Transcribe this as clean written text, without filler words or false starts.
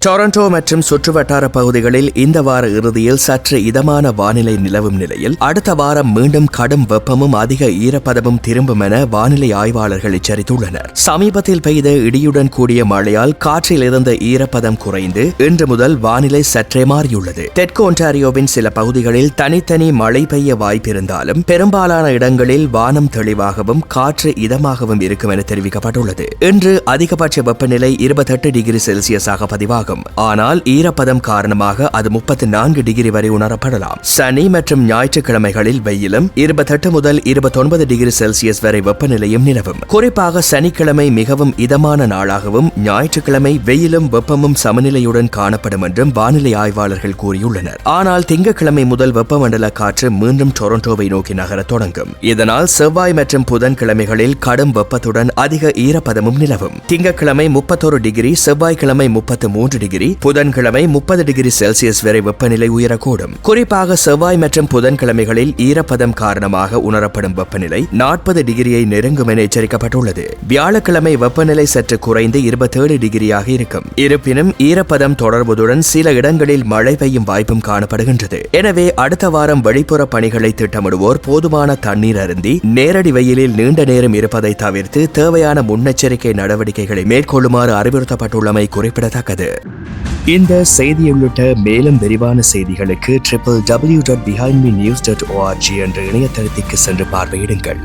Toronto மற்றும் சுற்றுவட்டார பகுதிகளில் இந்த வார இறுதியில் சற்று இதமான வானிலை நிலவும் நிலையில் அடுத்த வாரம் மீண்டும் கடும் வெப்பமும் அதிக ஈரப்பதமும் திரும்பும் என வானிலை ஆய்வாளர்கள் எச்சரித்துள்ளனர். சமீபத்தில் பெய்த இடியுடன் கூடிய மழையால் காற்றில் இருந்த ஈரப்பதம் குறைந்து இன்று முதல் வானிலை சற்றே மாறியுள்ளது. தெற்கு ஒன்டாரியோவின் சில பகுதிகளில் தனித்தனி மழை பெய்ய வாய்ப்பிருந்தாலும் பெரும்பாலான இடங்களில் வானம் தெளிவாகவும் காற்று இதமாகவும் இருக்கும் என தெரிவிக்கப்பட்டுள்ளது. இன்று அதிகபட்ச வெப்பநிலை 28 டிகிரி செல்சியஸாக பதிவாகும். ஆனால் ஈரப்பதம் காரணமாக அது 34 டிகிரி வரை உணரப்படலாம். சனி மற்றும் ஞாயிற்றுக்கிழமைகளில் வெயிலும் 28 முதல் 29 டிகிரி செல்சியஸ் வரை வெப்பநிலையும் நிலவும். குறிப்பாக சனிக்கிழமை மிகவும் இதமான நாளாகவும் ஞாயிற்றுக்கிழமை வெயிலும் வெப்பமும் சமநிலையுடன் காணப்படும் என்றும் வானிலை ஆய்வாளர்கள் கூறியுள்ளனர். ஆனால் திங்கட்கிழமை முதல் வெப்பமண்டல காற்று மீண்டும் டொரண்டோவை நோக்கி நகரத் தொடங்கும். இதனால் செவ்வாய் மற்றும் புதன்கிழமைகளில் கடும் வெப்பத்துடன் அதிக ஈரப்பதமும் நிலவும். திங்கட்கிழமை 31 டிகிரி, செவ்வாய்க்கிழமை 33 டிகிரி, புதன்கிழமை 30 டிகிரி செல்சியஸ் வரை வெப்பநிலை உயரக்கூடும். குறிப்பாக செவ்வாய் மற்றும் புதன்கிழமைகளில் ஈரப்பதம் காரணமாக உணரப்படும் வெப்பநிலை 40 டிகிரியை நெருங்கும் என எச்சரிக்கப்பட்டுள்ளது. வியாழக்கிழமை வெப்பநிலை சற்று குறைந்து 27 டிகிரியாக இருக்கும். இருப்பினும் ஈரப்பதம் தொடர்வதுடன் சில இடங்களில் மழை பெய்யும் வாய்ப்பும் காணப்படுகின்றது. எனவே அடுத்த வாரம் வெளிப்புற பணிகளை திட்டமிடுவோர் போதுமான தண்ணீர் அருந்தி நேரடி வெயிலில் நீண்ட நேரம் இருப்பதை தவிர்த்து தேவையான முன்னெச்சரிக்கை நடவடிக்கைகளை மேற்கொள்ளுமாறு அறிவுறுத்தப்பட்டுள்ளமை குறிப்பிடத்தக்கது. இந்த செய்தி உள்ளிட்ட மேலும் விரிவான செய்திகளுக்கு www.behindmenews.org என்ற இணையதளத்திற்கு சென்று பார்வையிடுங்கள்.